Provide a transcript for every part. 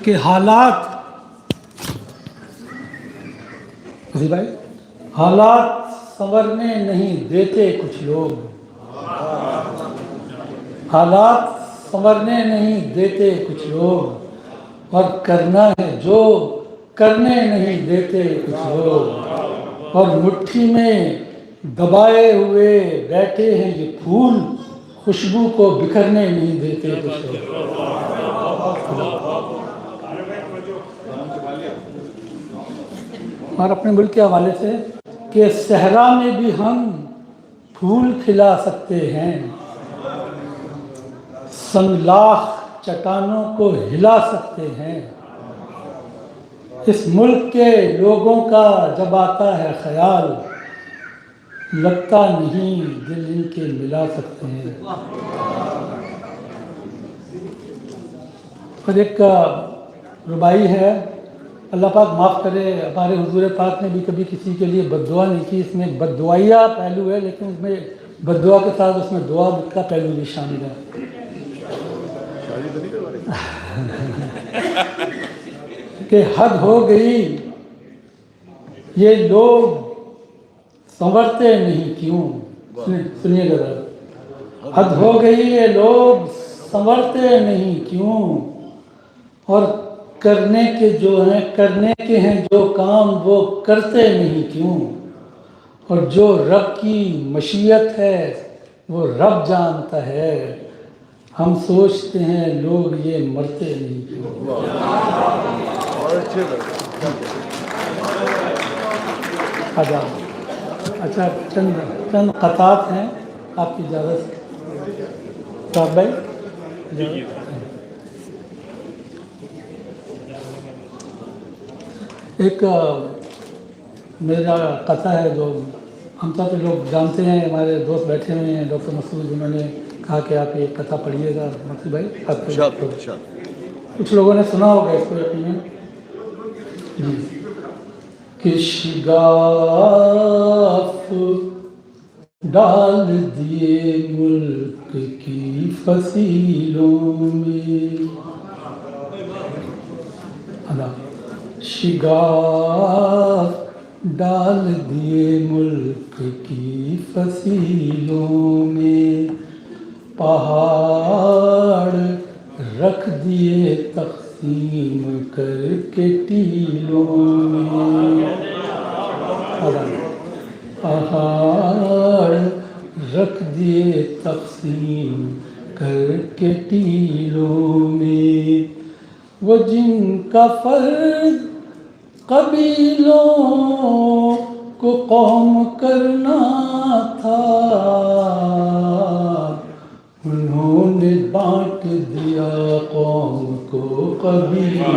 کہ حالات بھائی حالات سنورنے نہیں دیتے کچھ لوگ، حالات سنورنے نہیں دیتے کچھ لوگ، اور کرنا ہے جو کرنے نہیں دیتے کچھ لوگ، اور مٹھی میں دبائے ہوئے بیٹھے ہیں یہ پھول، خوشبو کو بکھرنے نہیں دیتے کچھ لوگ۔ اور اپنے ملک کے حوالے سے کہ صحرا میں بھی ہم پھول کھلا سکتے ہیں، سنگلاخ چٹانوں کو ہلا سکتے ہیں، اس ملک کے لوگوں کا جب آتا ہے خیال، لگتا نہیں دل ان کے ملا سکتے ہیں۔ اور ایک ربائی ہے، اللہ پاک معاف کرے، ہمارے حضور پاک نے بھی کبھی کسی کے لیے بد دعا نہیں کی، اس میں بد دعائیہ پہلو ہے، لیکن اس میں بد دعا کے ساتھ اس میں دعا کا پہلو بھی شامل ہے۔ کہ حد ہو گئی یہ لوگ سنورتے نہیں کیوں، سنیے گا ذرا، حد ہو گئی یہ لوگ سنورتے نہیں کیوں، اور کرنے کے ہیں جو کام وہ کرتے نہیں کیوں، اور جو رب کی مشیت ہے وہ رب جانتا ہے، ہم سوچتے ہیں لوگ یہ مرتے نہیں کیوں۔ اچھا چند قطعات ہیں آپ کی اجازت سے، صاحب بھائی ایک میرا قطع ہے جو ہم سب لوگ جانتے ہیں، ہمارے دوست بیٹھے ہوئے ہیں ڈاکٹر مسعود، جنہوں نے کہا کہ آپ یہ قطع پڑھیے گا مسعود بھائی، آپ کچھ لوگوں نے سنا ہوگا اس کو یقیناً۔ کہ شگاف ڈال دیے ملک کی فصیلوں میں، شگاف ڈال دیے ملک کی فصیلوں میں، پہاڑ رکھ دیے تقسیم کر کے ٹیلوں میں، پہاڑ رکھ دیے تقسیم کر کے ٹیلوں میں، وہ جن کا فرض قبیلوں کو قوم کرنا تھا، انہوں نے بانٹ دیا قوم کو قبیلوں۔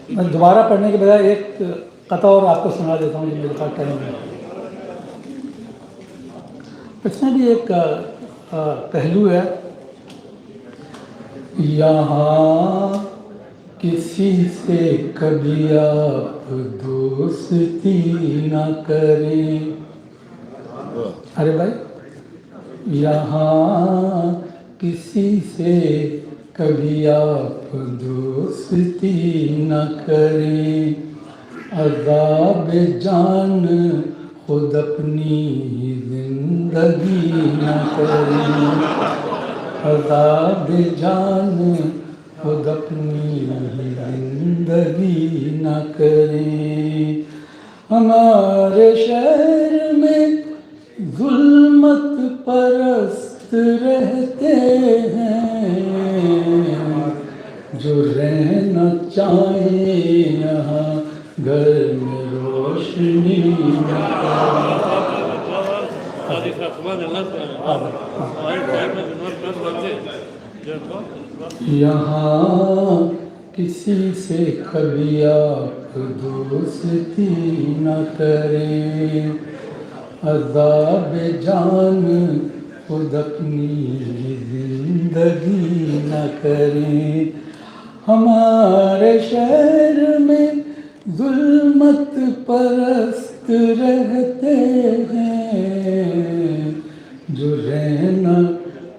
میں دوبارہ پڑھنے کے بجائے ایک قطع اور آپ کو سنا دیتا ہوں جو میرے پاس ٹائم ہے۔ اس میں بھی ایک پہلو ہے، یہاں کسی سے کبھی آپ دوستی نہ کریں، ارے بھائی، یہاں کسی سے کبھی آپ دوستی نہ کریں، عذاب جان خود اپنی زندگی نہ کریں، عذاب جان خود اپنی زندگی نہ کریں، ہمارے شہر میں ظلمت پرست رہتے ہیں، جو رہنا چاہیں یہاں گھر میں روشنی نہ کریں۔ یہاں کسی سے کبھی آپ دوستی نہ کریں، عذاب جان خود اپنی زندگی نہ کریں، ہمارے شہر میں ظلمت پرست رہتے ہیں، جو رہنا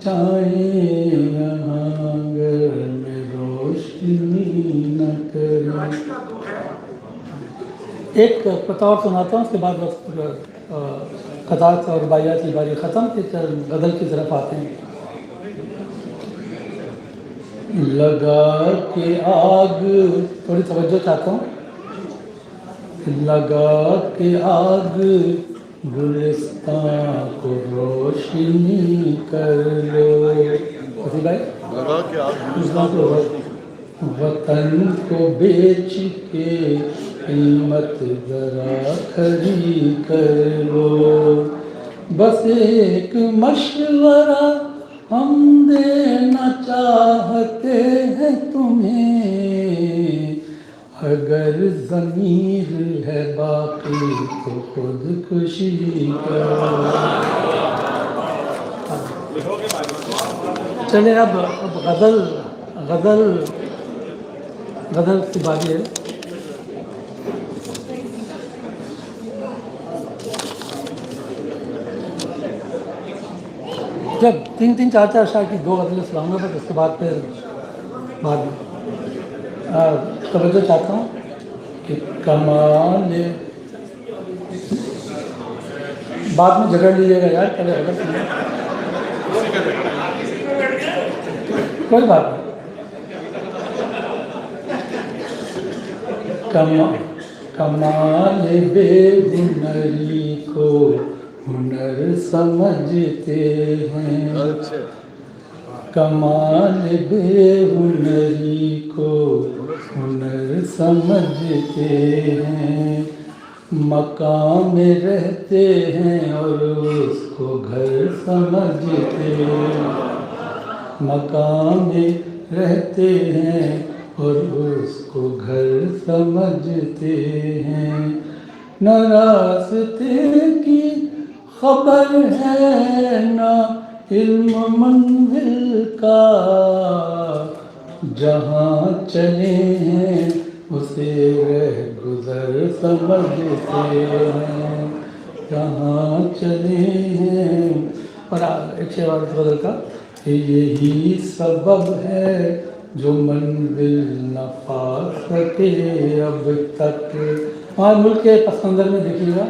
چاہیں یہاں گھر میں روشنی نہ کرے. ایک پتہ سناتا ہوں، اس کے بعد بس قطعات اور رباعیات کی باری ختم، پھر غزل کی طرف آتے ہیں. لگا کے آگ، تھوڑی توجہ چاہتا ہوں. لگا کے آگ گلستان کو روشنی کر لو. بھائی لگا کے آگ وطن کو بیچ کے قیمت ذرا کھڑی کر لو. بس ایک مشورہ ہم دینا چاہتے ہیں تمہیں، اگر ضمیر ہے باقی تو خود کشی کرو. چلے اب غزل کی باری ہے. جب تین چار اشعار کی دو غزلیں سناؤں گا، بس اس کے بعد پھر بعد میں توجہ چاہتا ہوں کہ کمال بعد میں جگڑ لیجیے گا یار، پہلے غزل سنیں. کوئی بات نہیں. کمال بے ہنری کو ہنر سمجھتے ہیں، کمال بے ہنری کو ہنر سمجھتے ہیں. مقام میں رہتے ہیں اور اس کو گھر سمجھتے ہیں. مقام میں رہتے ہیں اور اس کو گھر سمجھتے ہیں. نہ راستے کی خبر ہے نہ علم منزل کا، جہاں چلے ہیں اسے رہ گزر سمجھتے ہیں. جہاں چلے ہیں. اور ایک شعر اور غزل کا، یہی سبب ہے جو منزل نہ پا سکے اب تک. ہمارے ملک کے پس منظر میں دیکھیے گا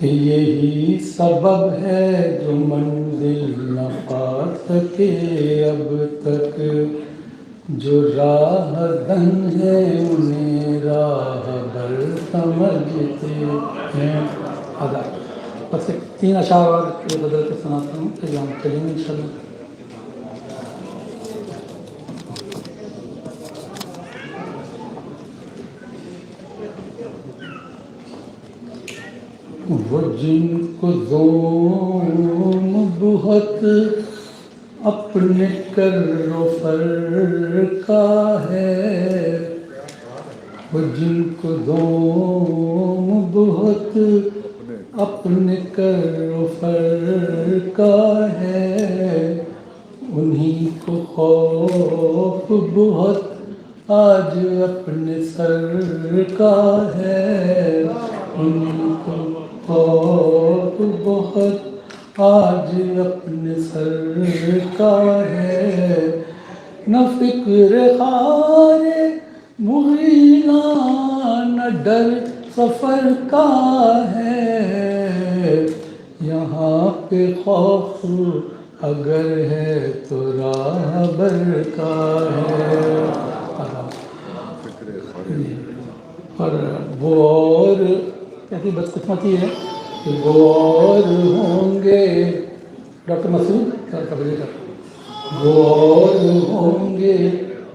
کہ یہی سبب ہے جو منزل نہ پا سکے اب تک. جو راہ دن ہے انہیں راہ بر سمجھتے ہیں. بس ایک تین اشعار اور بدل کے سناتا ہوں، پھر ہم چلیں گے انشاءاللہ. وہ جن کو ظلم بہت اپنے کر و فر کا ہے، وہ جن کو ظلم بہت اپنے کر و فر کا ہے، انہی کو خوف بہت آج اپنے سر کا ہے. انہی کو خوف بہت آج اپنے سر کا ہے. نہ فکر خار مغیلہ نہ ڈر سفر کا ہے، یہاں پہ خوف اگر ہے تو راہ بر کا ہے. اور وہ اور کیسی بدقسمتی ہے کہ وہ اور ہوں گے، ڈاکٹر مسعود کیا خبریں کر، وہ اور ہوں گے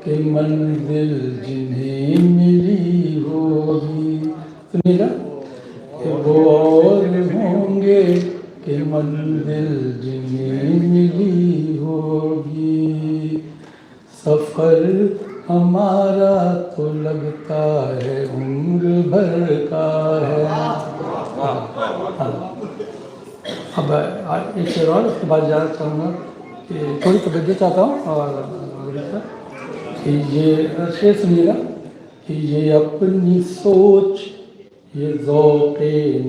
کہ منزل جنہیں ملی ہوگی. سنیے گا کہ وہ اور ہوں گے کہ منزل جنہیں ملی ہوگی. سفر ہمارا تو لگتا ہے عمر بھر کا ہے. اب ایک شعر اور، اس کے بعد جانا چاہوں گا کہ تھوڑی توجہ چاہتا ہوں. اور کہ یہ شعر سنیے گا کہ یہ اپنی سوچ یہ ذوق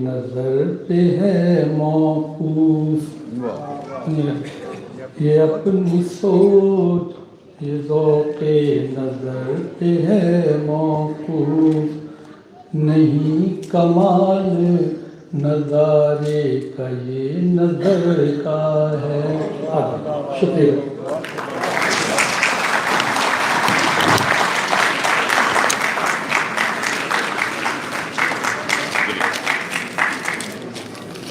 نظر پہ ہے موقوف، یہ اپنی سوچ یہ ذوق نظر پہ ہے موقوف، نہیں کمال نظارے کا یہ نظر کا ہے۔ شکریہ۔